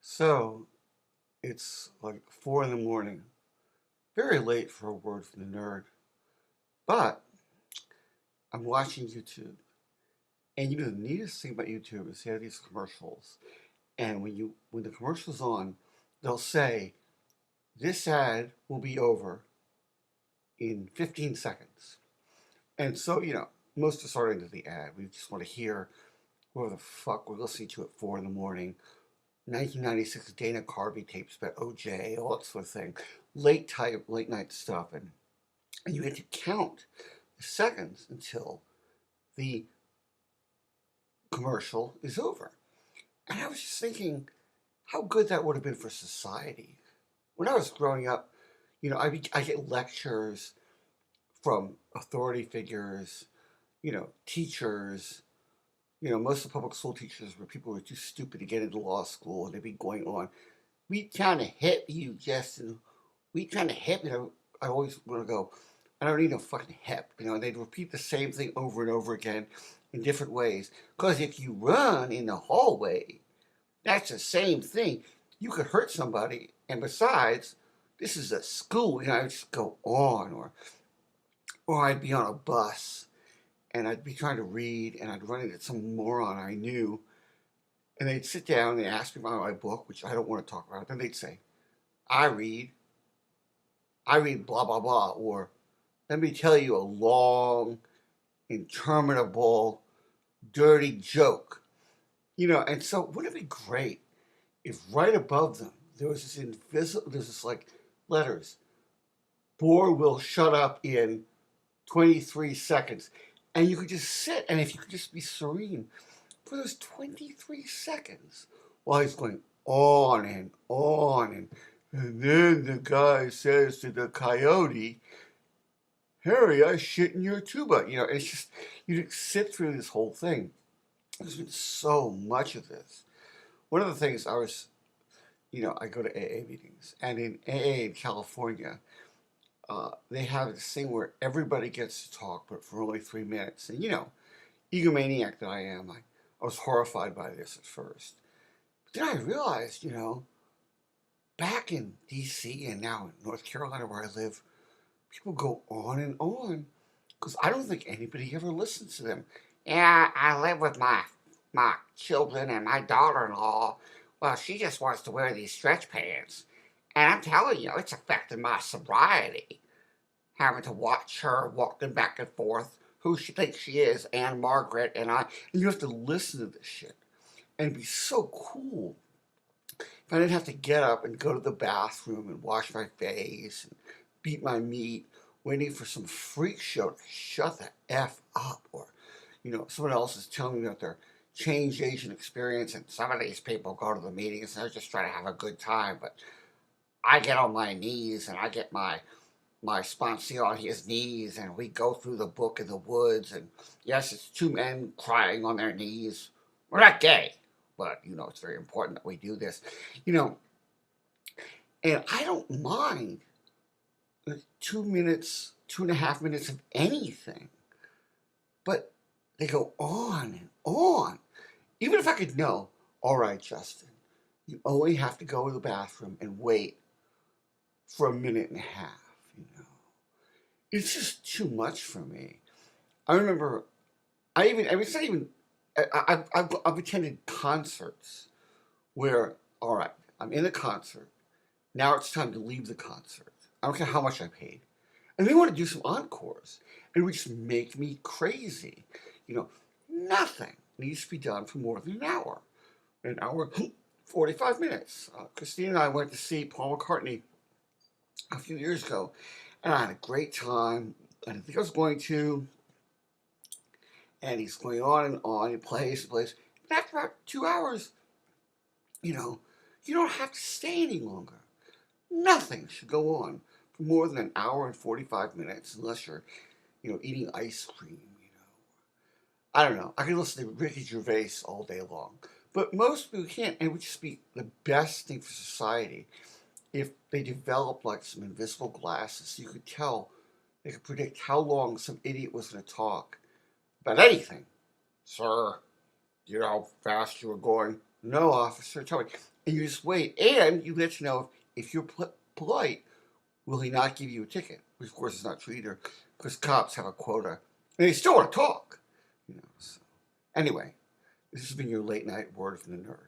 So it's like 4 in the morning. Very late for a word from the nerd. But I'm watching YouTube. And the neatest thing about YouTube is they have these commercials. And when the commercial's on, they'll say, this ad will be over in 15 seconds. And so, most of us are into the ad. We just want to hear whatever the fuck we're listening to at 4 in the morning. 1996 Dana Carvey tapes about OJ, all that sort of thing. Late night stuff. And you had to count the seconds until the commercial is over. And I was just thinking how good that would have been for society. When I was growing up, I get lectures from authority figures, teachers. Most of the public school teachers were people who were too stupid to get into law school, and they'd be going on. We kind of hip you, Justin. We kind of hip. I always want to go, I don't need no fucking hip. And they'd repeat the same thing over and over again in different ways. Because if you run in the hallway, that's the same thing. You could hurt somebody. And besides, this is a school. I would just go on. Or I'd be on a bus and I'd be trying to read and I'd run into some moron I knew. And they'd sit down and they'd ask me about my book, which I don't want to talk about. Then they'd say, I read blah, blah, blah. Or let me tell you a long, interminable, dirty joke. And so wouldn't it be great if right above them there was this like letters. Bohr will shut up in 23 seconds. And you could just sit, and if you could just be serene for those 23 seconds while he's going on and on. And then the guy says to the coyote, Harry, I shit in your tuba. It's just, you sit through this whole thing. There's been so much of this. One of the things I go to AA meetings, and in AA in California, they have this thing where everybody gets to talk, but for only 3 minutes. And, egomaniac that I am, I was horrified by this at first. But then I realized, back in D.C. and now in North Carolina where I live, people go on and on because I don't think anybody ever listens to them. Yeah, I live with my children and my daughter-in-law. Well, she just wants to wear these stretch pants. And I'm telling you, it's affecting my sobriety. Having to watch her walking back and forth, who she thinks she is, Anne Margaret, and you have to listen to this shit. And it'd be so cool if I didn't have to get up and go to the bathroom and wash my face and beat my meat, waiting for some freak show to shut the F up. Or, someone else is telling me about their change agent experience, and some of these people go to the meetings and they're just trying to have a good time. But I get on my knees and I get my sponsor on his knees, and we go through the book in the woods. And yes, it's two men crying on their knees. We're not gay, but it's very important that we do this. And I don't mind 2 minutes, 2.5 minutes of anything, but they go on and on. Even if I could know, all right, Justin, you only have to go to the bathroom and wait for 1.5 minutes. It's just too much for me. I remember, it's not even, I've attended concerts where, all right, I'm in a concert. Now it's time to leave the concert. I don't care how much I paid. And they want to do some encores. And it would just make me crazy. Nothing needs to be done for more than an hour, 45 minutes. Christine and I went to see Paul McCartney a few years ago, and I had a great time. I didn't think I was going to. And he's going on and on. He plays and plays. And after about 2 hours, you don't have to stay any longer. Nothing should go on for more than an hour and 45 minutes unless you're, eating ice cream. I don't know. I can listen to Ricky Gervais all day long. But most people can't. And it would just be the best thing for society if they developed like some invisible glasses so you could tell, they could predict how long some idiot was going to talk about anything. Sir, you know how fast you were going? No, officer, tell me. and you just wait, and you let you know if you're polite, will he not give you a ticket? Which of course is not true either, because cops have a quota, and they still want to talk. So. Anyway, this has been your late night word from the nerd.